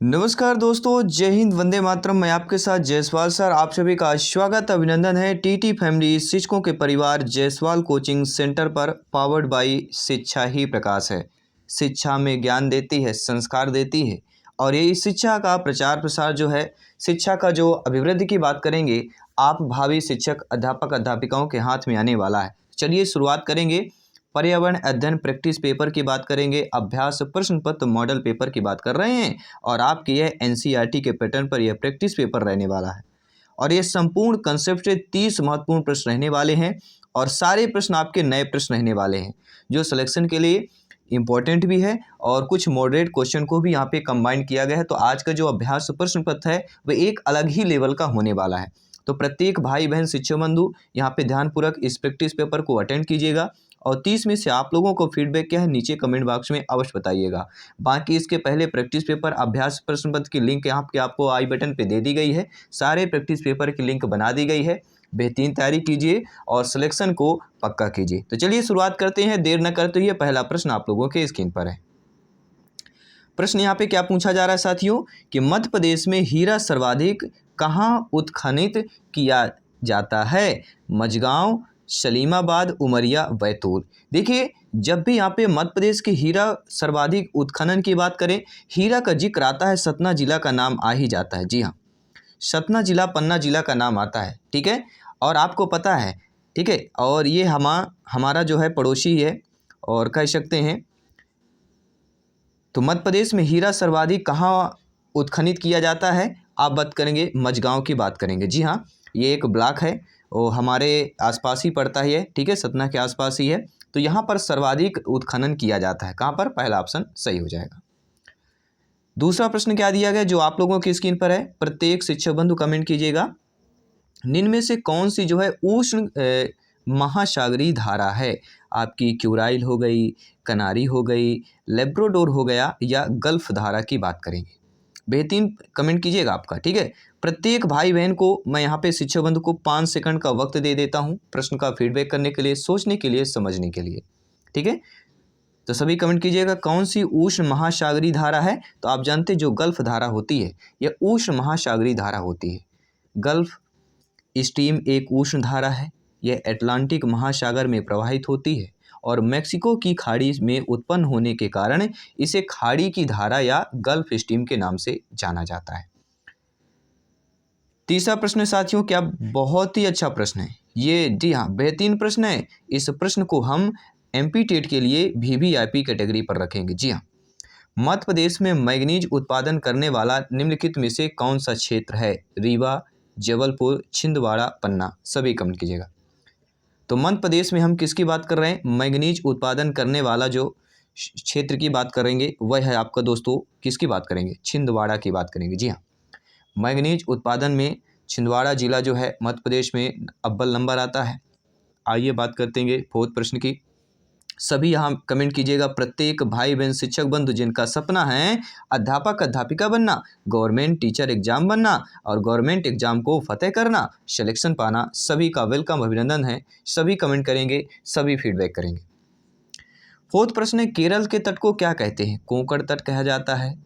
नमस्कार दोस्तों, जय हिंद, वंदे मातरम। मैं आपके साथ जायसवाल सर। आप सभी का स्वागत अभिनंदन है टीटी फैमिली शिक्षकों के परिवार जायसवाल कोचिंग सेंटर पर। पावर्ड बाय शिक्षा ही प्रकाश है। शिक्षा में ज्ञान देती है, संस्कार देती है और यही शिक्षा का प्रचार प्रसार जो है, शिक्षा का जो अभिवृद्धि की बात करेंगे, आप भावी शिक्षक अध्यापक अध्यापिकाओं के हाथ में आने वाला है। चलिए शुरुआत करेंगे। पर्यावरण अध्ययन प्रैक्टिस पेपर की बात करेंगे, अभ्यास प्रश्न पत्र मॉडल पेपर की बात कर रहे हैं और आपके यह एनसीईआरटी के पैटर्न पर यह प्रैक्टिस पेपर रहने वाला है। और ये संपूर्ण कंसेप्ट से 30 महत्वपूर्ण प्रश्न रहने वाले हैं और सारे प्रश्न आपके नए प्रश्न रहने वाले हैं, जो सिलेक्शन के लिए इम्पोर्टेंट भी है और कुछ मॉडरेट क्वेश्चन को भी यहाँ पे कंबाइन किया गया है। तो आज का जो अभ्यास प्रश्न पत्र है वह एक अलग ही लेवल का होने वाला है। तो प्रत्येक भाई बहन शिक्षक बंधु यहाँ पे ध्यानपूर्वक इस प्रैक्टिस पेपर को अटेंड कीजिएगा और 30 में से आप लोगों को फीडबैक क्या है नीचे कमेंट बॉक्स में अवश्य बताइएगा। बाकी इसके पहले प्रैक्टिस पेपर अभ्यास प्रश्न पत्र की लिंक यहाँ पे आपको आई बटन पे दे दी गई है। सारे प्रैक्टिस पेपर की लिंक बना दी गई है। बेहतरीन तैयारी कीजिए और सिलेक्शन को पक्का कीजिए। तो चलिए शुरुआत करते हैं, देर न करते हुए। पहला प्रश्न आप लोगों के स्क्रीन पर है। प्रश्न यहाँ पे क्या पूछा जा रहा है साथियों कि मध्य प्रदेश में हीरा सर्वाधिक कहाँ उत्खनित किया जाता है? मझगांव, सलीमाबाद, उमरिया, बैतूल। देखिए, जब भी यहाँ पे मध्य प्रदेश के हीरा सर्वाधिक उत्खनन की बात करें, हीरा का जिक्र आता है, सतना जिला का नाम आ ही जाता है। जी हाँ, सतना जिला पन्ना जिला का नाम आता है। ठीक है, और आपको पता है, ठीक है, और ये हमारा जो है पड़ोसी है और कह सकते हैं। तो मध्य प्रदेश में हीरा सर्वाधिक कहाँ उत्खनित किया जाता है? आप बात करेंगे मझगांव की बात करेंगे। जी हाँ, ये एक ब्लॉक है और हमारे आसपास ही पड़ता ही है। ठीक है, सतना के आसपास ही है। तो यहाँ पर सर्वाधिक उत्खनन किया जाता है। कहाँ पर? पहला ऑप्शन सही हो जाएगा। दूसरा प्रश्न क्या दिया गया जो आप लोगों की स्क्रीन पर है? प्रत्येक शिक्षक बंधु कमेंट कीजिएगा। निम्न में से कौन सी जो है उष्ण महासागरीय धारा है? आपकी क्यूराइल हो गई, कनारी हो गई, लेब्राडोर हो गया या गल्फ धारा की बात करेंगे। बेहतरीन कमेंट कीजिएगा आपका। ठीक है, प्रत्येक भाई बहन को मैं यहाँ पे शिक्षक बंधु को 5 सेकंड का वक्त दे देता हूँ प्रश्न का फीडबैक करने के लिए, सोचने के लिए, समझने के लिए। ठीक है, तो सभी कमेंट कीजिएगा कौन सी उष्ण महासागरीय धारा है। तो आप जानते हैं जो गल्फ धारा होती है यह उष्ण महासागरीय धारा होती है। गल्फ स्ट्रीम एक उष्ण धारा है। यह अटलांटिक महासागर में प्रवाहित होती है और मेक्सिको की खाड़ी में उत्पन्न होने के कारण इसे खाड़ी की धारा या गल्फ स्ट्रीम के नाम से जाना जाता है। तीसरा प्रश्न साथियों, क्या बहुत ही अच्छा प्रश्न है ये। जी हाँ, बेहतरीन प्रश्न है। इस प्रश्न को हम एमपी टेट के लिए वीवीआईपी कैटेगरी पर रखेंगे। जी हाँ, मध्य प्रदेश में मैग्नीज उत्पादन करने वाला निम्नलिखित में से कौन सा क्षेत्र है? रीवा, जबलपुर, छिंदवाड़ा, पन्ना। सभी कमेंट कीजिएगा। तो मध्य प्रदेश में हम किसकी बात कर रहे हैं? मैग्नीज उत्पादन करने वाला जो क्षेत्र की बात करेंगे वह है आपका दोस्तों, किसकी बात करेंगे? छिंदवाड़ा की बात करेंगे। जी हाँ, मैग्नीज उत्पादन में छिंदवाड़ा जिला जो है मध्य प्रदेश में अव्वल नंबर आता है। आइए बात करते हैं फोर्थ प्रश्न की। सभी यहाँ कमेंट कीजिएगा। प्रत्येक भाई बहन शिक्षक बंधु जिनका सपना है अध्यापक अध्यापिका बनना, गवर्नमेंट टीचर एग्जाम बनना और गवर्नमेंट एग्जाम को फतेह करना, सिलेक्शन पाना, सभी का वेलकम, अभिनंदन है। सभी कमेंट करेंगे, सभी फीडबैक करेंगे। फोर्थ प्रश्न है, केरल के तट को क्या कहते हैं? कोंकण तट कहा जाता है,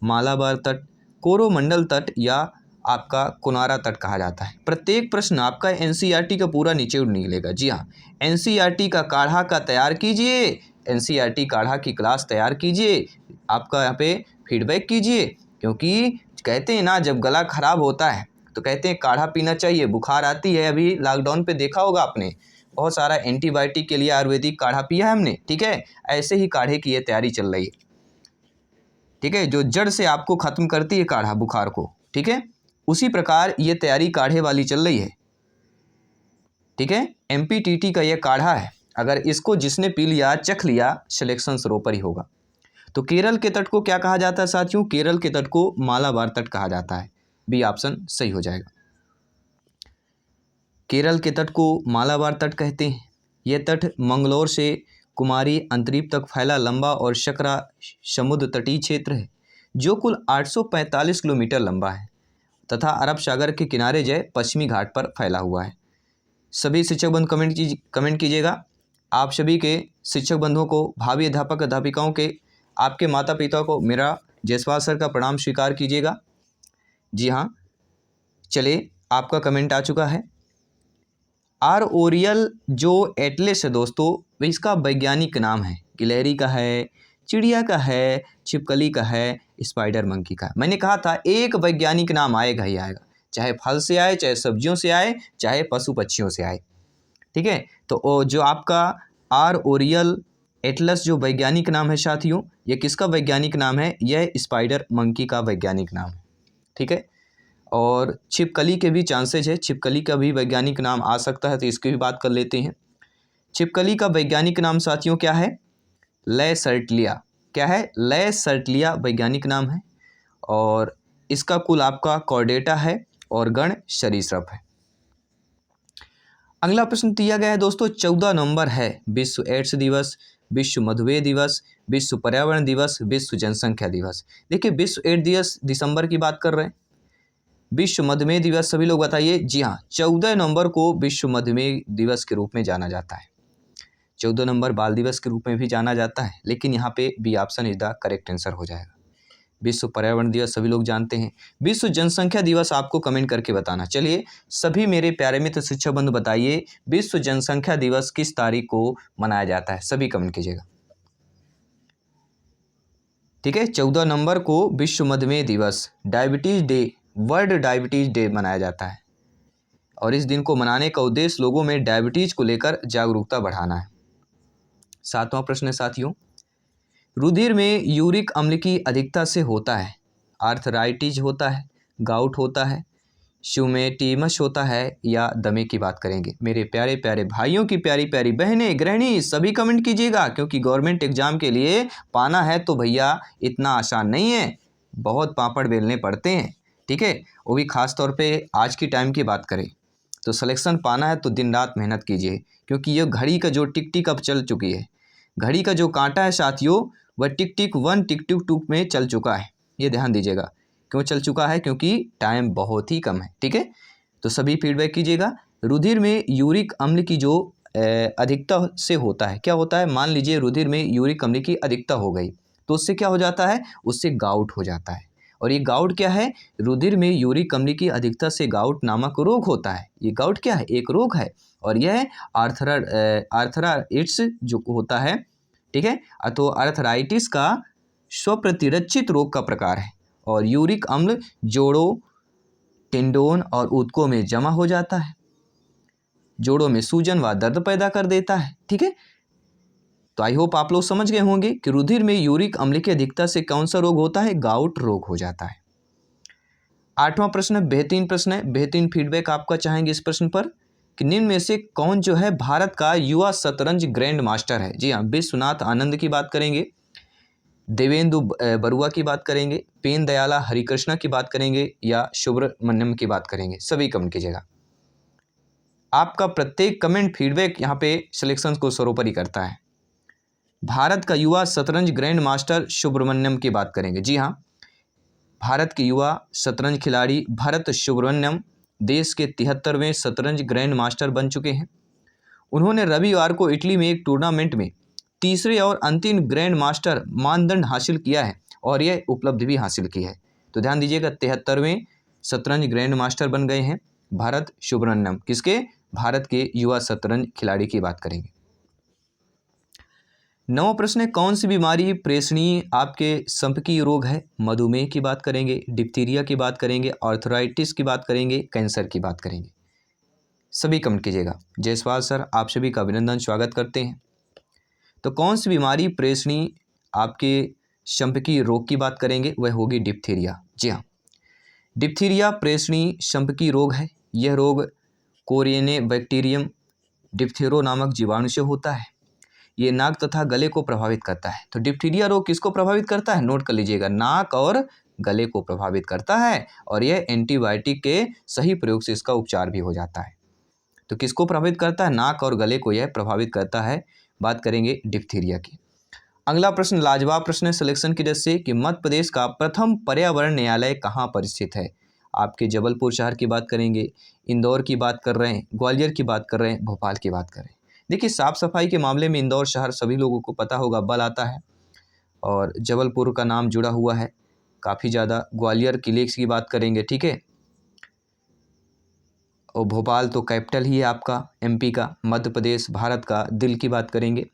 मालाबार तट, कोरोमंडल तट या आपका कुनारा तट कहा जाता है। प्रत्येक प्रश्न आपका एनसीईआरटी का पूरा निचोड़ निकलेगा। जी हाँ, एनसीईआरटी का काढ़ा का तैयार कीजिए, एनसीईआरटी काढ़ा की क्लास तैयार कीजिए, आपका यहाँ पे फीडबैक कीजिए। क्योंकि कहते हैं ना, जब गला खराब होता है तो कहते हैं काढ़ा पीना चाहिए। बुखार आती है, अभी लॉकडाउन पे देखा होगा आपने, बहुत सारा एंटीबायोटिक के लिए आयुर्वेदिक काढ़ा पिया है हमने। ठीक है, ऐसे ही काढ़े की ये तैयारी चल रही है। ठीक है, जो जड़ से आपको खत्म करती है काढ़ा बुखार को। ठीक है, उसी प्रकार ये तैयारी काढ़े वाली चल रही है। ठीक है, एमपीटीटी का ये काढ़ा है, अगर इसको जिसने पी लिया, चख लिया, सिलेक्शन सरोपर ही होगा। तो केरल के तट को क्या कहा जाता है साथियों? केरल के तट को मालाबार तट कहा जाता है। बी ऑप्शन सही हो जाएगा। केरल के तट को मालाबार तट कहते हैं। यह तट मंगलोर से कुमारी अंतरीप तक फैला लंबा और सकरा समुद्र तटीय क्षेत्र है जो कुल 845 किलोमीटर लंबा है तथा अरब सागर के किनारे जय पश्चिमी घाट पर फैला हुआ है। सभी शिक्षक बंधु कमेंट कीजिएगा। आप सभी के शिक्षक बंधुओं को, भावी अध्यापक अध्यापिकाओं के, आपके माता पिता को मेरा जायसवाल सर का प्रणाम स्वीकार कीजिएगा। जी हाँ, चलिए आपका कमेंट आ चुका है। आर ओरियल जो एटलस है दोस्तों, इसका वैज्ञानिक नाम है, गिलहरी का है, चिड़िया का है, छिपकली का है, स्पाइडर मंकी का है। मैंने कहा था एक वैज्ञानिक नाम आएगा ही आएगा, चाहे फल से आए, चाहे सब्जियों से आए, चाहे पशु पक्षियों से आए। ठीक है, तो जो आपका आर ओरियल एटलस जो वैज्ञानिक नाम है साथियों, ये किसका वैज्ञानिक नाम है? यह स्पाइडर मंकी का वैज्ञानिक नाम है। ठीक है, और छिपकली के भी चांसेज है, छिपकली का भी वैज्ञानिक नाम आ सकता है, तो इसकी भी बात कर लेते हैं। छिपकली का वैज्ञानिक नाम साथियों क्या है? लैसर्टिलिया। क्या है? लैसर्टिलिया वैज्ञानिक नाम है, और इसका कुल आपका कॉर्डेटा है और गण सरीसृप है। अगला प्रश्न दिया गया है दोस्तों, 14 नवंबर है विश्व एड्स दिवस, विश्व मधुमेह दिवस, विश्व पर्यावरण दिवस, विश्व जनसंख्या दिवस। देखिए, विश्व एड्स दिवस दिसंबर की बात कर रहे हैं, विश्व मधुमेह दिवस सभी लोग बताइए। जी हाँ, 14 नवंबर को विश्व मधुमेह दिवस के रूप में जाना जाता है। 14 नवंबर बाल दिवस के रूप में भी जाना जाता है, लेकिन यहाँ पे B option is the correct answer हो जाएगा। विश्व पर्यावरण दिवस सभी लोग जानते हैं। विश्व जनसंख्या दिवस आपको कमेंट करके बताना। चलिए सभी मेरे प्यारे मित्र शिक्षक बंधु बताइए, विश्व जनसंख्या दिवस किस तारीख को मनाया जाता है? सभी कमेंट कीजिएगा। ठीक है, 14 नवंबर को विश्व मधुमेह दिवस, diabetes day, world diabetes day मनाया जाता है, और इस दिन को मनाने का उद्देश्य लोगों में डायबिटीज को लेकर जागरूकता बढ़ाना है। 7वां प्रश्न है साथियों, रुधिर में यूरिक अम्ल की अधिकता से होता है आर्थराइटिस होता है, गाउट होता है, श्यूमेटिमस होता है, या दमे की बात करेंगे। मेरे प्यारे प्यारे भाइयों की प्यारी प्यारी बहनें गृहिणी सभी कमेंट कीजिएगा, क्योंकि गवर्नमेंट एग्जाम के लिए पाना है तो भैया इतना आसान नहीं है, बहुत पापड़ बेलने पड़ते हैं। ठीक है, वो भी खास तौर पे आज की टाइम की बात करें तो सिलेक्शन पाना है तो दिन रात मेहनत कीजिए, क्योंकि ये घड़ी का जो टिक टिक अब चल चुकी है, घड़ी का जो कांटा है साथियों, वह टिक टिक 1 टिक टिक 2 में चल चुका है। ये ध्यान दीजिएगा, क्यों चल चुका है? क्योंकि टाइम बहुत ही कम है। ठीक है, तो सभी फीडबैक कीजिएगा। रुधिर में यूरिक अम्ल की जो अधिकता से होता है, क्या होता है? मान लीजिए रुधिर में यूरिक अम्ल की अधिकता हो गई तो उससे क्या हो जाता है? उससे गाउट हो जाता है। और ये गाउट क्या है? रुधिर में यूरिक अम्ल की अधिकता से गाउट नामक रोग होता है। ये गाउट क्या है? एक रोग है, और यह आर्थराइटिस जो होता है। ठीक है, तो आर्थराइटिस का स्वप्रतिरक्षित रोग का प्रकार है, और यूरिक अम्ल जोड़ों, टेंडोन और ऊतकों में जमा हो जाता है, जोड़ों में सूजन व दर्द पैदा कर देता है। ठीक है, तो आई होप आप लोग समझ गए होंगे कि रुधिर में यूरिक अम्ल की अधिकता से कौन सा रोग होता है? गाउट रोग हो जाता है। 8वां प्रश्न बेहतरीन प्रश्न है, बेहतरीन फीडबैक आपका चाहेंगे इस प्रश्न पर कि निम्न में से कौन जो है भारत का युवा शतरंज ग्रैंड मास्टर है? जी हाँ, विश्वनाथ आनंद की बात करेंगे, देवेंदु बरुआ की बात करेंगे, पेन दयाला हरिकृष्णा की बात करेंगे, या सुब्रमण्यम की बात करेंगे। सभी कमेंट कीजिएगा। आपका प्रत्येक कमेंट फीडबैक यहाँ पे सिलेक्शन को सर्वोपरि करता है। भारत का युवा शतरंज ग्रैंड मास्टर सुब्रमण्यम की बात करेंगे। जी हाँ, भारत के युवा शतरंज खिलाड़ी भरत सुब्रमण्यम देश के 73वें शतरंज ग्रैंड मास्टर बन चुके हैं। उन्होंने रविवार को इटली में एक टूर्नामेंट में तीसरे और अंतिम ग्रैंड मास्टर मानदंड हासिल किया है, और यह उपलब्धि भी हासिल की है। तो ध्यान दीजिएगा, 73वें शतरंज ग्रैंड मास्टर बन गए हैं भरत सुब्रमण्यम। किसके? भारत के युवा शतरंज खिलाड़ी की बात करेंगे। 9वां प्रश्न है, कौन सी बीमारी प्रेषणीय आपके संपर्कीय रोग है? मधुमेह की बात करेंगे, डिप्थीरिया की बात करेंगे, आर्थराइटिस की बात करेंगे, कैंसर की बात करेंगे। सभी कमेंट कीजिएगा। जायसवाल सर आप सभी का अभिनंदन, स्वागत करते हैं। तो कौन सी बीमारी प्रेषणीय आपके संपर्कीय रोग की बात करेंगे? वह होगी डिप्थीरिया। जी हाँ, डिप्थीरिया प्रेषणीय संपर्कीय रोग है। यह रोग कोरिनेबैक्टीरियम डिप्थेरो नामक जीवाणु से होता है। ये नाक तथा गले को प्रभावित करता है। तो डिप्थीरिया रोग किसको प्रभावित करता है? नोट कर लीजिएगा, नाक और गले को प्रभावित करता है, और यह एंटीबायोटिक के सही प्रयोग से इसका उपचार भी हो जाता है। तो किसको प्रभावित करता है? नाक और गले को यह प्रभावित करता है। बात करेंगे डिप्थीरिया की। अगला प्रश्न लाजवाब प्रश्न है सिलेक्शन की दृष्टि से कि मध्य प्रदेश का प्रथम पर्यावरण न्यायालय कहाँ पर स्थित है? आपके जबलपुर शहर की बात करेंगे, इंदौर की बात कर रहे हैं, ग्वालियर की बात कर रहे हैं, भोपाल की बात कर रहे हैं। देखिए, साफ सफाई के मामले में इंदौर शहर सभी लोगों को पता होगा, बल आता है, और जबलपुर का नाम जुड़ा हुआ है काफ़ी ज़्यादा। ग्वालियर किले की बात करेंगे, ठीक है। और भोपाल तो कैपिटल ही है आपका एमपी का। मध्य प्रदेश भारत का दिल की बात करेंगे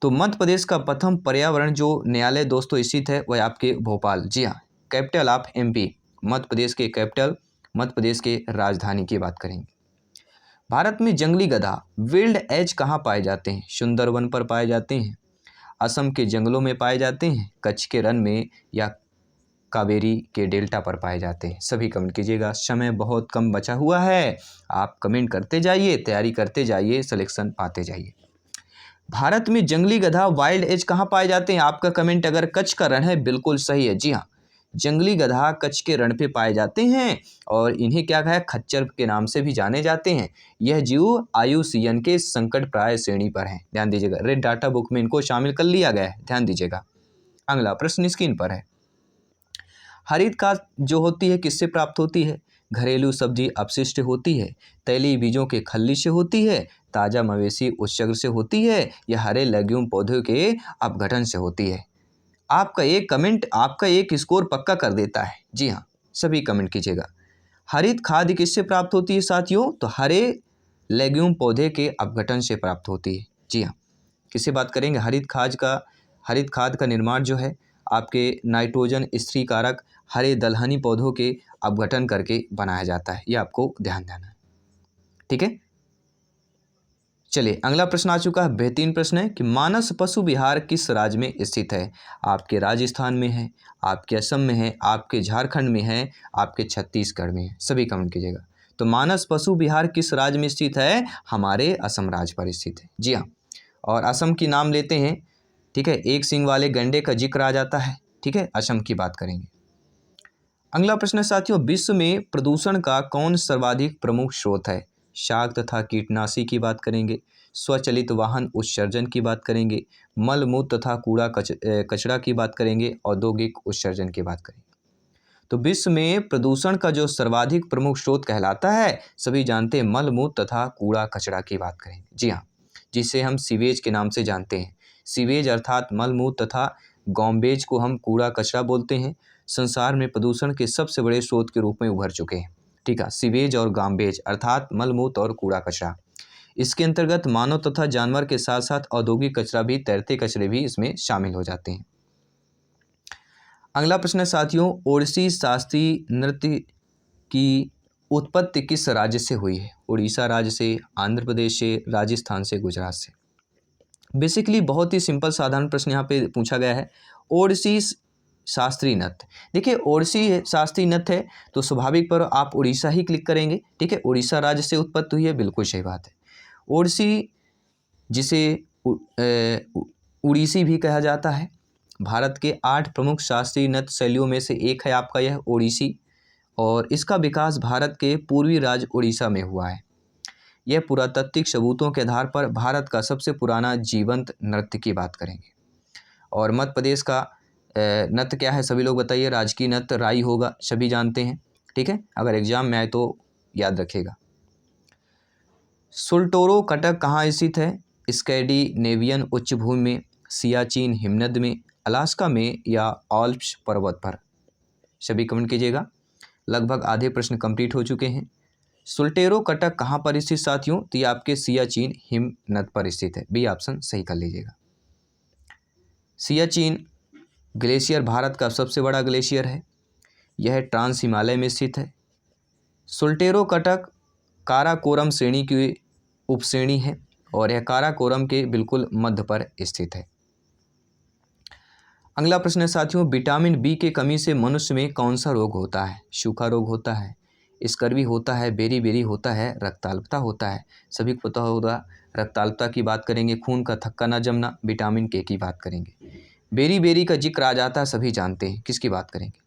तो मध्य प्रदेश का प्रथम पर्यावरण जो न्यायालय दोस्तों स्थित है वह आपके भोपाल। जी हाँ, capital of MP, Madhya Pradesh के कैपिटल, मध्य प्रदेश के राजधानी की बात करेंगे। भारत में जंगली गधा विल्ड एज कहाँ पाए जाते हैं? सुंदरवन पर पाए जाते हैं, असम के जंगलों में पाए जाते हैं, कच्छ के रण में, या कावेरी के डेल्टा पर पाए जाते हैं? सभी कमेंट कीजिएगा। समय बहुत कम बचा हुआ है, आप कमेंट करते जाइए, तैयारी करते जाइए, सिलेक्शन पाते जाइए। भारत में जंगली गधा वाइल्ड एज कहाँ पाए जाते हैं? आपका कमेंट अगर कच्छ का रण है बिल्कुल सही है। जी हाँ, जंगली गधा कच्छ के रण पे पाए जाते हैं और इन्हें क्या कहा है, खच्चर के नाम से भी जाने जाते हैं। यह जीव IUCN के संकट प्राय श्रेणी पर हैं। ध्यान दीजिएगा, रेड डाटा बुक में इनको शामिल कर लिया गया है। ध्यान दीजिएगा। अगला प्रश्न स्क्रीन पर है। हरित खाद जो होती है किससे प्राप्त होती है? घरेलू सब्जी अपशिष्ट होती है, तैलीय बीजों के खल्ली से होती है, ताज़ा मवेशी उच्चग्र से होती है, या हरे लेग्यूम पौधों के अपघटन से होती है? आपका एक कमेंट आपका एक स्कोर पक्का कर देता है। जी हाँ, सभी कमेंट कीजिएगा। हरित खाद किससे प्राप्त होती है साथियों? तो हरे लेग्यूम पौधे के अपघटन से प्राप्त होती है। जी हाँ, किससे बात करेंगे? हरित खाद का निर्माण जो है आपके नाइट्रोजन स्थिरीकारक हरे दलहनी पौधों के अपघटन करके बनाया जाता है। ये आपको ध्यान देना है, ठीक है। चलिए अगला प्रश्न आ चुका है। बेहतरीन प्रश्न है कि मानस पशु विहार किस राज्य में स्थित है? आपके राजस्थान में है, आपके असम में है, आपके झारखंड में है, आपके छत्तीसगढ़ में है? सभी कमेंट कीजिएगा। तो मानस पशु विहार किस राज्य में स्थित है? हमारे असम राज्य पर स्थित है। जी हाँ, और असम की नाम लेते हैं, ठीक है। एक सींग वाले गैंडे का जिक्र आ जाता है, ठीक है। असम की बात करेंगे। अगला प्रश्न है साथियों, विश्व में प्रदूषण का कौन सर्वाधिक प्रमुख स्रोत है? शाक तथा कीटनाशी की बात करेंगे, स्वचालित वाहन उत्सर्जन की बात करेंगे, मल मूत्र तथा कूड़ा कचरा की बात करेंगे, औद्योगिक उत्सर्जन की बात करेंगे। तो विश्व में प्रदूषण का जो सर्वाधिक प्रमुख स्रोत कहलाता है, सभी जानते हैं, मल मूत्र तथा कूड़ा कचरा की बात करेंगे। जी हाँ, जिसे हम सीवेज के नाम से जानते हैं। सीवेज अर्थात मल मूत्र तथा गॉम्बेज को हम कूड़ा कचरा बोलते हैं। संसार में प्रदूषण के सबसे बड़े स्रोत के रूप में उभर चुके हैं, ठीक है। सीवेज और गॉम्बेज अर्थात मल मूत्र और कूड़ा कचरा। इसके अंतर्गत मानव तथा जानवर के साथ साथ औद्योगिक कचरा भी, तैरते कचरे भी इसमें शामिल हो जाते हैं। अगला प्रश्न है साथियों, ओडिसी शास्त्रीय नृत्य की उत्पत्ति किस राज्य से हुई है? उड़ीसा राज्य से, आंध्र प्रदेश से, राजस्थान से, गुजरात से? बेसिकली बहुत ही सिंपल साधारण प्रश्न यहाँ पे पूछा गया है। ओडिसी शास्त्रीय नृत्य, देखिए ओडिसी शास्त्रीय नृत्य है तो स्वाभाविक पर आप उड़ीसा ही क्लिक करेंगे, ठीक है। उड़ीसा राज्य से उत्पत्ति हुई है, बिल्कुल सही बात है। ओडिसी जिसे उड़ीसी भी कहा जाता है, भारत के 8 प्रमुख शास्त्रीय नृत्य शैलियों में से एक है आपका यह ओडिसी, और इसका विकास भारत के पूर्वी राज्य उड़ीसा में हुआ है। यह पुरातात्विक सबूतों के आधार पर भारत का सबसे पुराना जीवंत नृत्य की बात करेंगे। और मध्य प्रदेश का नृत्य क्या है? सभी लोग बताइए। राजकीय नृत्य राई होगा, सभी जानते हैं, ठीक है। अगर एग्जाम में आए तो याद रखेगा। सुल्टोरो कटक कहाँ स्थित है? स्कैंडिनेवियन उच्चभूमि में, सियाचिन हिमनद में, अलास्का में, या आल्प्स पर्वत पर? सभी कमेंट कीजिएगा। लगभग आधे प्रश्न कंप्लीट हो चुके हैं। सुल्टेरो कटक कहाँ पर स्थित साथियों? तो ये आपके सियाचिन हिमनद पर स्थित है। बी ऑप्शन सही कर लीजिएगा। सियाचिन ग्लेशियर भारत का सबसे बड़ा ग्लेशियर है, यह ट्रांस हिमालय में स्थित है। सुल्टेरो कटक काराकोरम श्रेणी की उपश्रेणी है और यह काराकोरम के बिल्कुल मध्य पर स्थित है। अगला प्रश्न है साथियों, विटामिन बी की कमी से मनुष्य में कौन सा रोग होता है? सूखा रोग होता है, स्कर्वी होता है, बेरी होता है, रक्ताल्पता होता है? सभी को पता होगा रक्ताल्पता की बात करेंगे, खून का थक्का न जमना। विटामिन के की बात करेंगे, बेरी का जिक्र आ जाता है, सभी जानते हैं। किसकी बात करेंगे?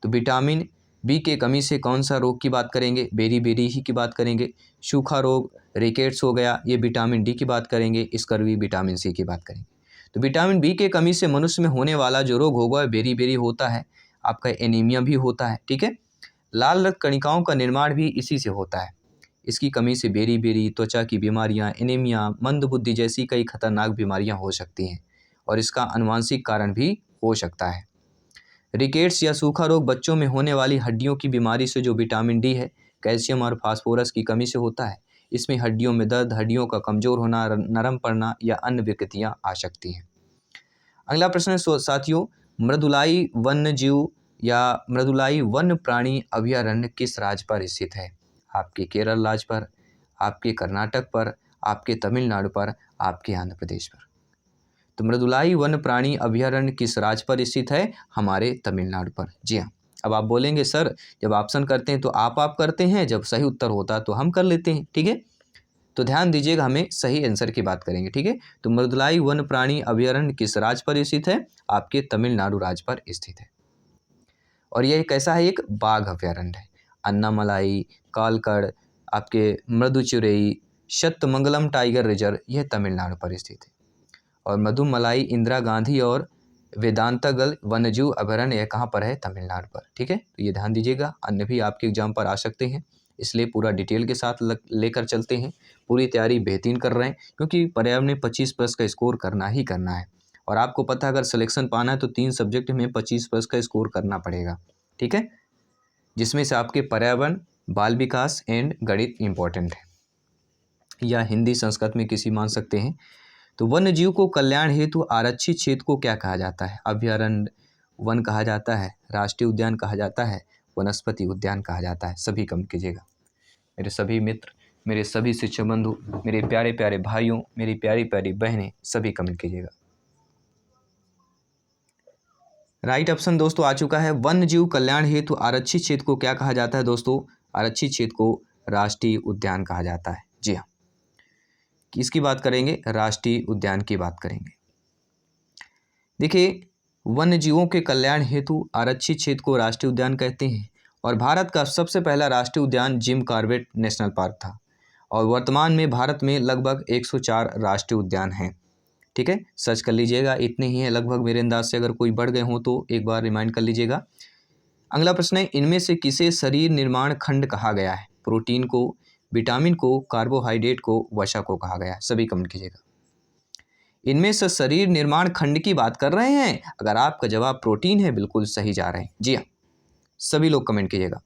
तो विटामिन बी के कमी से कौन सा रोग की बात करेंगे? बेरी ही की बात करेंगे। सूखा रोग रिकेट्स हो गया, ये विटामिन डी की बात करेंगे। स्कर्वी विटामिन सी की बात करेंगे। तो विटामिन बी के कमी से मनुष्य में होने वाला जो रोग होगा बेरी होता है, आपका एनीमिया भी होता है, ठीक है। लाल रक्त कणिकाओं का निर्माण भी इसी से होता है। इसकी कमी से बेरी त्वचा की बीमारियां, एनीमिया, मंदबुद्धि जैसी कई खतरनाक बीमारियां हो सकती हैं और इसका आनुवंशिक कारण भी हो सकता है। रिकेट्स या सूखा रोग बच्चों में होने वाली हड्डियों की बीमारी से जो विटामिन डी है, कैल्शियम और फास्फोरस की कमी से होता है। इसमें हड्डियों में दर्द, हड्डियों का कमज़ोर होना, नरम पड़ना या अन्य विकृतियाँ आ सकती हैं। अगला प्रश्न है साथियों, मृदुलाई वन्य जीव या मृदुलाई वन्य प्राणी अभयारण्य किस राज्य पर स्थित है? आपके केरल राज्य पर, आपके कर्नाटक पर, आपके तमिलनाडु पर, आपके आंध्र प्रदेश पर। तो मृदुलाई वन्य प्राणी अभयारण्य किस राज्य पर स्थित है? हमारे तमिलनाडु पर। जी हाँ। अब आप बोलेंगे सर जब ऑप्शन करते हैं तो आप करते हैं, जब सही उत्तर होता तो हम कर लेते हैं। ठीक है, तो ध्यान दीजिएगा, हमें सही आंसर की बात करेंगे। ठीक है, तो मृदुलाई वन्य प्राणी अभयारण्य किस राज्य पर स्थित है? आपके तमिलनाडु राज्य पर स्थित है। और यह कैसा है? एक बाघ अभयारण्य है। अन्नामलाई, कालकड़, आपके मृदुचुरई, सत्यमंगलम टाइगर रिजर्व, यह तमिलनाडु पर स्थित है। और मधुमलाई, इंदिरा गांधी और वेदांतागल वन्यजीव अभयारण्य यह कहाँ पर है? तमिलनाडु पर। ठीक है, तो ये ध्यान दीजिएगा, अन्य भी आपके एग्जाम पर आ सकते हैं, इसलिए पूरा डिटेल के साथ लेकर चलते हैं। पूरी तैयारी बेहतरीन कर रहे हैं, क्योंकि पर्यावरण में 25+ का स्कोर करना ही करना है। और आपको पता है अगर सिलेक्शन पाना है तो 3 सब्जेक्ट में 25+ का स्कोर करना पड़ेगा। ठीक है, जिसमें से आपके पर्यावरण, बाल विकास एंड गणित इम्पोर्टेंट है, या हिंदी संस्कृत में किसी मान सकते हैं। तो वन्य जीव को कल्याण हेतु आरक्षित क्षेत्र को क्या कहा जाता है? अभयारण्य, वन कहा जाता है, राष्ट्रीय उद्यान कहा जाता है, वनस्पति उद्यान कहा जाता है। सभी कमेंट कीजिएगा। मेरे सभी मित्र, मेरे सभी शिक्षक बंधु, मेरे प्यारे प्यारे भाइयों, मेरी प्यारी प्यारी बहनें, सभी कमेंट कीजिएगा। राइट ऑप्शन दोस्तों आ चुका है, वन्य जीव कल्याण हेतु आरक्षित क्षेत्र को क्या कहा जाता है? दोस्तों, आरक्षित क्षेत्र को राष्ट्रीय उद्यान कहा जाता है। जी हाँ, किसकी बात करेंगे? राष्ट्रीय उद्यान की बात करेंगे। देखिए, वन्य जीवों के कल्याण हेतु आरक्षित क्षेत्र को राष्ट्रीय उद्यान कहते हैं। और भारत का सबसे पहला राष्ट्रीय उद्यान जिम कॉर्बेट नेशनल पार्क था। और वर्तमान में भारत में लगभग 104 राष्ट्रीय उद्यान हैं। ठीक है, सर्च कर लीजिएगा, इतने ही हैं लगभग मेरे अंदाज से। अगर कोई बढ़ गए हों तो एक बार रिमाइंड कर लीजिएगा। अगला प्रश्न है, इनमें से किसे शरीर निर्माण खंड कहा गया है? प्रोटीन को, विटामिन को, कार्बोहाइड्रेट को, वसा को कहा गया है। सभी कमेंट कीजिएगा। इनमें से शरीर निर्माण खंड की बात कर रहे हैं। अगर आपका जवाब प्रोटीन है, बिल्कुल सही जा रहे हैं। जी हाँ, सभी लोग कमेंट कीजिएगा।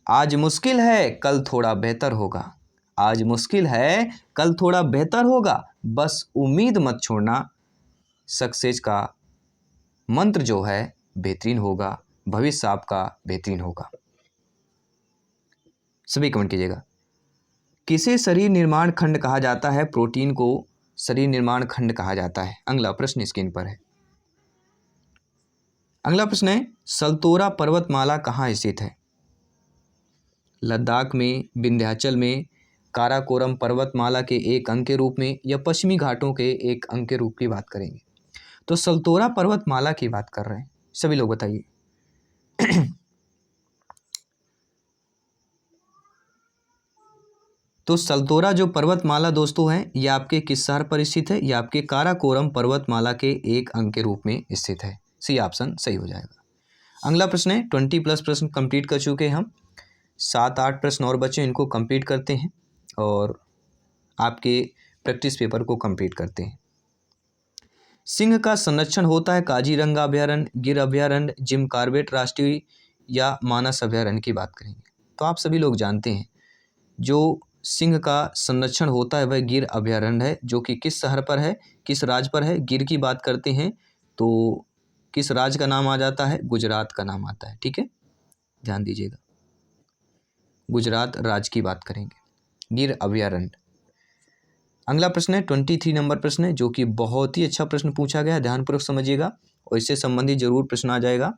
आज मुश्किल है, कल थोड़ा बेहतर होगा। आज मुश्किल है, कल थोड़ा बेहतर होगा, बस उम्मीद मत छोड़ना। सक्सेस का मंत्र जो है बेहतरीन होगा, भविष्य आपका बेहतरीन होगा। सभी कमेंट कीजिएगा। किसे शरीर निर्माण खंड कहा जाता है? प्रोटीन को शरीर निर्माण खंड कहा जाता है। अगला प्रश्न स्क्रीन पर है। अगला प्रश्न है, सल्तोरा पर्वतमाला कहाँ स्थित है? लद्दाख में, विंध्याचल में, काराकोरम पर्वतमाला के एक अंग के रूप में, या पश्चिमी घाटों के एक अंग के रूप की बात करेंगे? तो सल्तोरा पर्वतमाला की बात कर रहे हैं। सभी लोग बताइए। तो सल्तोरा जो पर्वतमाला दोस्तों है, ये आपके किस शहर पर स्थित है? ये आपके काराकोरम पर्वतमाला के एक अंग के रूप में स्थित है। सी ऑप्शन सही हो जाएगा। अगला प्रश्न है, 20+ प्रश्न कंप्लीट कर चुके हैं हम। 7-8 प्रश्न और बचे, इनको कंप्लीट करते हैं और आपके प्रैक्टिस पेपर को कंप्लीट करते हैं। सिंह का संरक्षण होता है काजीरंगा अभयारण्य, गिर अभयारण्य, जिम कॉर्बेट राष्ट्रीय या मानस अभयारण्य की बात करेंगे? तो आप सभी लोग जानते हैं जो सिंह का संरक्षण होता है वह गिर अभयारण्य है, जो कि किस शहर पर है, किस राज्य पर है? गिर की बात करते हैं तो किस राज्य का नाम आ जाता है? गुजरात का नाम आता है। ठीक है, ध्यान दीजिएगा, गुजरात राज्य की बात करेंगे, गिर अभयारण्य। अगला प्रश्न है 23 नंबर प्रश्न है, जो कि बहुत ही अच्छा प्रश्न पूछा गया है, ध्यानपूर्वक समझिएगा और इससे संबंधित जरूर प्रश्न आ जाएगा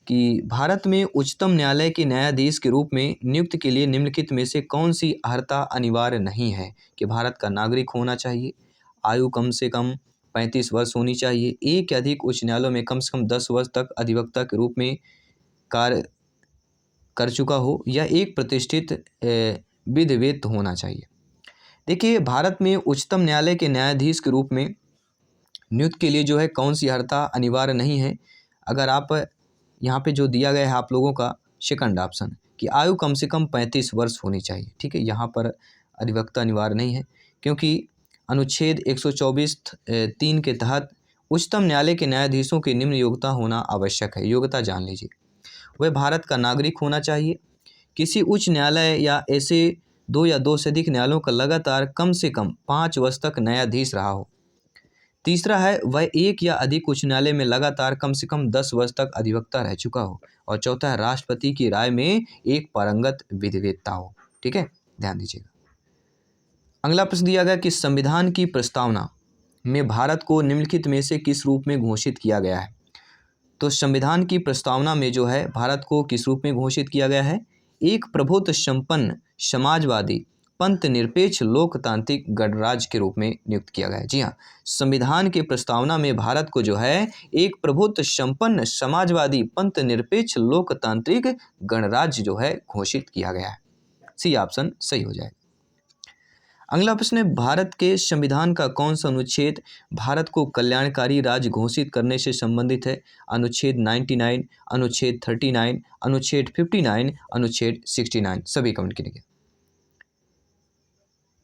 कि भारत में उच्चतम न्यायालय के न्यायाधीश के रूप में नियुक्त के लिए निम्नलिखित में से कौन सी अर्हता अनिवार्य नहीं है? कि भारत का नागरिक होना चाहिए, आयु कम से कम 35 वर्ष होनी चाहिए, एक या अधिक उच्च न्यायालयों में कम से कम 10 वर्ष तक अधिवक्ता के रूप में कार्य कर चुका हो, या एक प्रतिष्ठित विधिवेत्त होना चाहिए। देखिए, भारत में उच्चतम न्यायालय के न्यायाधीश के रूप में नियुक्त के लिए जो है कौन सी अर्हता अनिवार्य नहीं है? अगर आप यहाँ पे जो दिया गया है आप लोगों का सेकंड ऑप्शन कि आयु कम से कम 35 वर्ष होनी चाहिए। ठीक है, यहाँ पर अधिवक्ता अनिवार्य नहीं है, क्योंकि अनुच्छेद 124(3) के तहत उच्चतम न्यायालय के न्यायाधीशों की निम्न योग्यता होना आवश्यक है। योग्यता जान लीजिए। वह भारत का नागरिक होना चाहिए, किसी उच्च न्यायालय या ऐसे 2 या 2 से अधिक न्यायालयों का लगातार कम से कम 5 वर्ष तक न्यायाधीश रहा हो। तीसरा है वह एक या अधिक उच्च न्यायालय में लगातार कम से कम 10 वर्ष तक अधिवक्ता रह चुका हो। और चौथा है राष्ट्रपति की राय में एक पारंगत विधिवेत्ता हो। ठीक है, ध्यान दीजिएगा। अगला प्रश्न दिया गया कि संविधान की प्रस्तावना में भारत को निम्नलिखित में से किस रूप में घोषित किया गया है। तो संविधान की प्रस्तावना में जो है भारत को किस रूप में घोषित किया गया है, एक प्रभुत्व संपन्न समाजवादी पंथ निरपेक्ष लोकतांत्रिक गणराज्य के रूप में नियुक्त किया गया है। जी हाँ, संविधान की प्रस्तावना में भारत को जो है एक प्रभुत्व संपन्न समाजवादी पंथ निरपेक्ष लोकतांत्रिक गणराज्य जो है घोषित किया गया है। सी ऑप्शन सही हो जाएगा। अगला प्रश्न है भारत के संविधान का कौन सा अनुच्छेद भारत को कल्याणकारी राज्य घोषित करने से संबंधित है। अनुच्छेद 99, अनुच्छेद 39, अनुच्छेद 59, अनुच्छेद 69। सभी कमेंट करिएगा।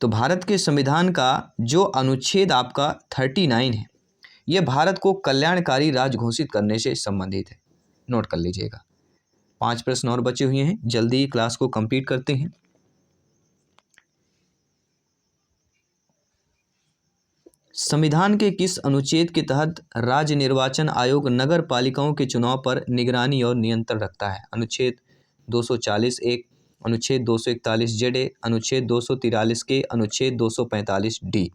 तो भारत के संविधान का जो अनुच्छेद आपका 39 है यह भारत को कल्याणकारी राज्य घोषित करने से संबंधित है। नोट कर लीजिएगा। 5 प्रश्न और बचे हुए हैं, जल्दी क्लास को कंप्लीट करते हैं। संविधान के किस अनुच्छेद के तहत राज्य निर्वाचन आयोग नगर पालिकाओं के चुनाव पर निगरानी और नियंत्रण रखता है। अनुच्छेद 240(1), अनुच्छेद 241(j), अनुच्छेद 243 अनुच्छेद 245(d).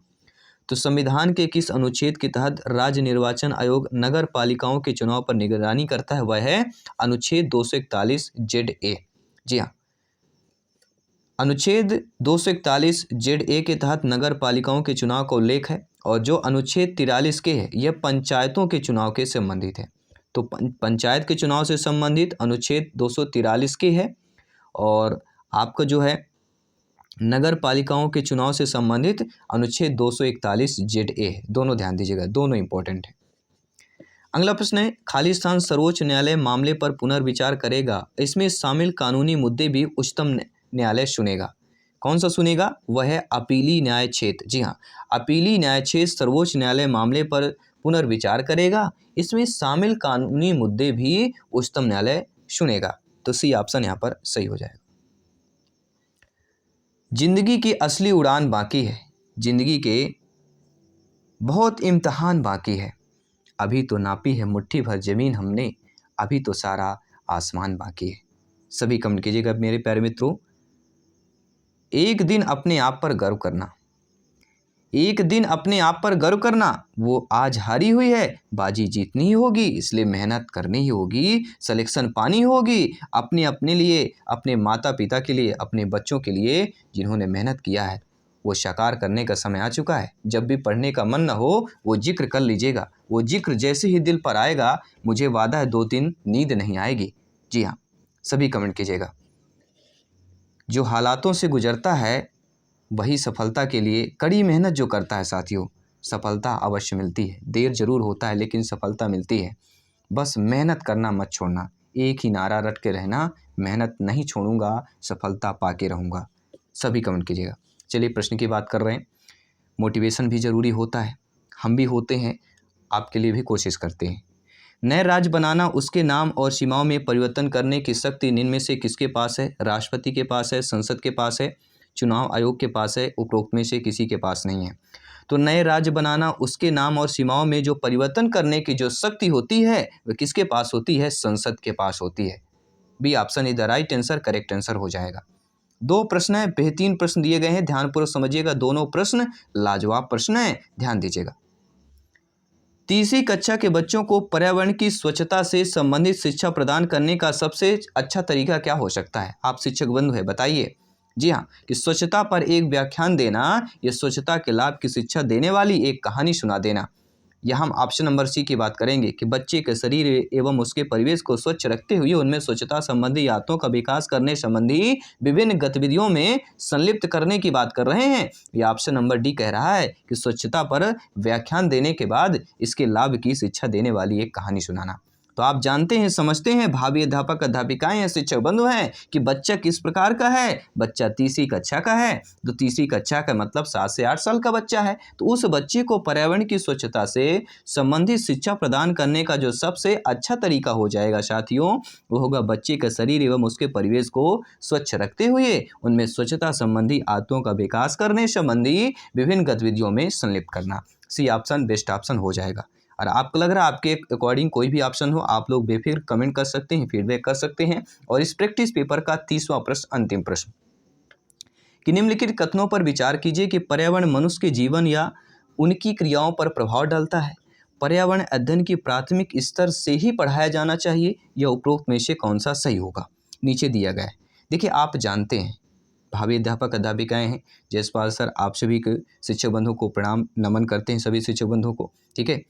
तो संविधान के किस अनुच्छेद के तहत राज्य निर्वाचन आयोग नगर पालिकाओं के चुनाव पर निगरानी करता है, वह है अनुच्छेद 241(j). जी हाँ, अनुच्छेद 241(j) के तहत नगर पालिकाओं के चुनाव का उल्लेख है। और जो अनुच्छेद 43 के है यह पंचायतों के चुनाव के संबंधित है। तो पंचायत के चुनाव से संबंधित अनुच्छेद 243 के है और आपका जो है नगर पालिकाओं के चुनाव से संबंधित अनुच्छेद 241(j) है। दोनों ध्यान दीजिएगा, दोनों इंपॉर्टेंट है। अगला प्रश्न है खालिस्तान सर्वोच्च न्यायालय मामले पर पुनर्विचार करेगा, इसमें शामिल कानूनी मुद्दे भी उच्चतम न्यायालय सुनेगा। कौन सा सुनेगा, वह है अपीली न्याय क्षेत्र। जी हाँ, अपीली न्याय क्षेत्र सर्वोच्च न्यायालय मामले पर पुनर्विचार करेगा, इसमें शामिल कानूनी मुद्दे भी उच्चतम न्यायालय सुनेगा। तो सी ऑप्शन यहाँ पर सही हो जाएगा। जिंदगी की असली उड़ान बाकी है, जिंदगी के बहुत इम्तहान बाकी है, अभी तो नापी है मुट्ठी भर जमीन हमने, अभी तो सारा आसमान बाकी है। सभी कमेंट कीजिएगा मेरे प्यारे मित्रों। एक दिन अपने आप पर गर्व करना, एक दिन अपने आप पर गर्व करना, वो आज हारी हुई है, बाजी जीतनी ही होगी, इसलिए मेहनत करनी ही होगी, सिलेक्शन पानी होगी, अपने लिए, अपने माता पिता के लिए, अपने बच्चों के लिए जिन्होंने मेहनत किया है वो साकार करने का समय आ चुका है। जब भी पढ़ने का मन न हो वो जिक्र कर लीजिएगा, वो जिक्र जैसे ही दिल पर आएगा मुझे वादा है 2 दिन नींद नहीं आएगी। जी हाँ, सभी कमेंट कीजिएगा। जो हालातों से गुजरता है वही सफलता के लिए कड़ी मेहनत जो करता है साथियों, सफलता अवश्य मिलती है। देर जरूर होता है लेकिन सफलता मिलती है। बस मेहनत करना मत छोड़ना, एक ही नारा रट के रहना, मेहनत नहीं छोड़ूंगा, सफलता पाके रहूँगा। सभी कमेंट कीजिएगा। चलिए प्रश्न की बात कर रहे हैं। मोटिवेशन भी ज़रूरी होता है, हम भी होते हैं, आपके लिए भी कोशिश करते हैं। नए राज्य बनाना, उसके नाम और सीमाओं में परिवर्तन करने की शक्ति निम्न में से किसके पास है। राष्ट्रपति के पास है, संसद के पास है, चुनाव आयोग के पास है, उपरोक्त में से किसी के पास नहीं है। तो नए राज्य बनाना, उसके नाम और सीमाओं में जो परिवर्तन करने की जो शक्ति होती है वह किसके पास होती है, संसद के पास होती है। B option is the right answer, correct answer हो जाएगा। 2 प्रश्न है, बेहतरीन प्रश्न दिए गए हैं, ध्यानपूर्वक समझिएगा। दोनों प्रश्न लाजवाब प्रश्न है, ध्यान दीजिएगा। तीसरी कक्षा के बच्चों को पर्यावरण की स्वच्छता से संबंधित शिक्षा प्रदान करने का सबसे अच्छा तरीका क्या हो सकता है। आप शिक्षक बंधु है, बताइए। जी हाँ, कि स्वच्छता पर एक व्याख्यान देना, या स्वच्छता के लाभ की शिक्षा देने वाली एक कहानी सुना देना। या हम ऑप्शन नंबर सी की बात करेंगे कि बच्चे के शरीर एवं उसके परिवेश को स्वच्छ रखते हुए उनमें स्वच्छता संबंधी आदतों का विकास करने संबंधी विभिन्न गतिविधियों में संलिप्त करने की बात कर रहे हैं। या ऑप्शन नंबर डी कह रहा है कि स्वच्छता पर व्याख्यान देने के बाद इसके लाभ की शिक्षा देने वाली एक कहानी सुनाना। तो आप जानते हैं, समझते हैं भावी अध्यापक अध्यापिकाएं हैं, शिक्षक बंधु हैं कि बच्चा किस प्रकार का है। बच्चा तीसरी कक्षा का है, तो तीसरी कक्षा का मतलब 7 से 8 साल का बच्चा है। तो उस बच्चे को पर्यावरण की स्वच्छता से संबंधित शिक्षा प्रदान करने का जो सबसे अच्छा तरीका हो जाएगा साथियों, वो होगा बच्चे का शरीर एवं उसके परिवेश को स्वच्छ रखते हुए उनमें स्वच्छता संबंधी आदतों का विकास करने संबंधी विभिन्न गतिविधियों में संलिप्त करना। सी ऑप्शन बेस्ट ऑप्शन हो जाएगा। और आपको लग रहा है आपके अकॉर्डिंग कोई भी ऑप्शन हो, आप लोग बेफिक्र कमेंट कर सकते हैं, फीडबैक कर सकते हैं। और इस प्रैक्टिस पेपर का 30वां प्रश्न, अंतिम प्रश्न कि निम्नलिखित कथनों पर विचार कीजिए कि पर्यावरण मनुष्य के जीवन या उनकी क्रियाओं पर प्रभाव डालता है। पर्यावरण अध्ययन की प्राथमिक स्तर से ही पढ़ाया जाना चाहिए, यह उपरोक्त में से कौन सा सही होगा। नीचे दिया गया है। देखिए, आप जानते हैं भावी अध्यापक अध्यापिकाएं हैं, जयसवाल सर आप सभी के शिक्षक बंधुओं को प्रणाम नमन करते हैं, सभी शिक्षक बंधुओं को। ठीक है,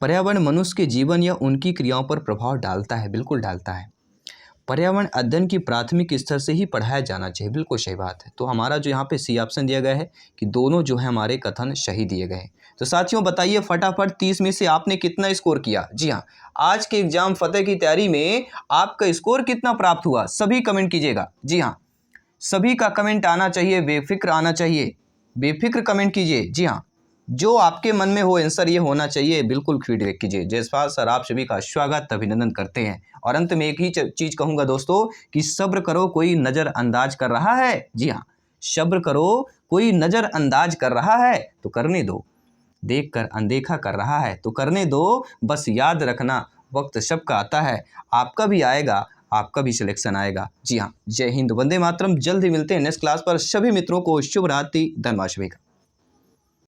पर्यावरण मनुष्य के जीवन या उनकी क्रियाओं पर प्रभाव डालता है, बिल्कुल डालता है। पर्यावरण अध्ययन की प्राथमिक स्तर से ही पढ़ाया जाना चाहिए, बिल्कुल सही बात है। तो हमारा जो यहाँ पे सी ऑप्शन दिया गया है कि दोनों जो है हमारे कथन सही दिए गए हैं। तो साथियों बताइए फटाफट 30 में से आपने कितना स्कोर किया। जी हाँ, आज के एग्जाम फतेह की तैयारी में आपका स्कोर कितना प्राप्त हुआ, सभी कमेंट कीजिएगा। जी हाँ, सभी का कमेंट आना चाहिए, बेफिक्र आना चाहिए, बेफिक्र कमेंट कीजिए। जी हाँ, जो आपके मन में हो आंसर ये होना चाहिए, बिल्कुल फीडबैक कीजिए। जयसवाल सर आप सभी का स्वागत अभिनंदन करते हैं। और अंत में एक ही चीज़ कहूँगा दोस्तों कि सब्र करो, कोई नज़रअंदाज कर रहा है। जी हाँ, सब्र करो, कोई नज़रअंदाज कर रहा है तो करने दो, देखकर अनदेखा कर रहा है तो करने दो। बस याद रखना वक्त सबका आता है, आपका भी आएगा, आपका भी सिलेक्शन आएगा। जी हाँ, जय हिंद, वंदे मातरम। जल्द ही मिलते हैं नेक्स्ट क्लास पर। सभी मित्रों को शुभ रात्रि, धन्यवाद सभी का।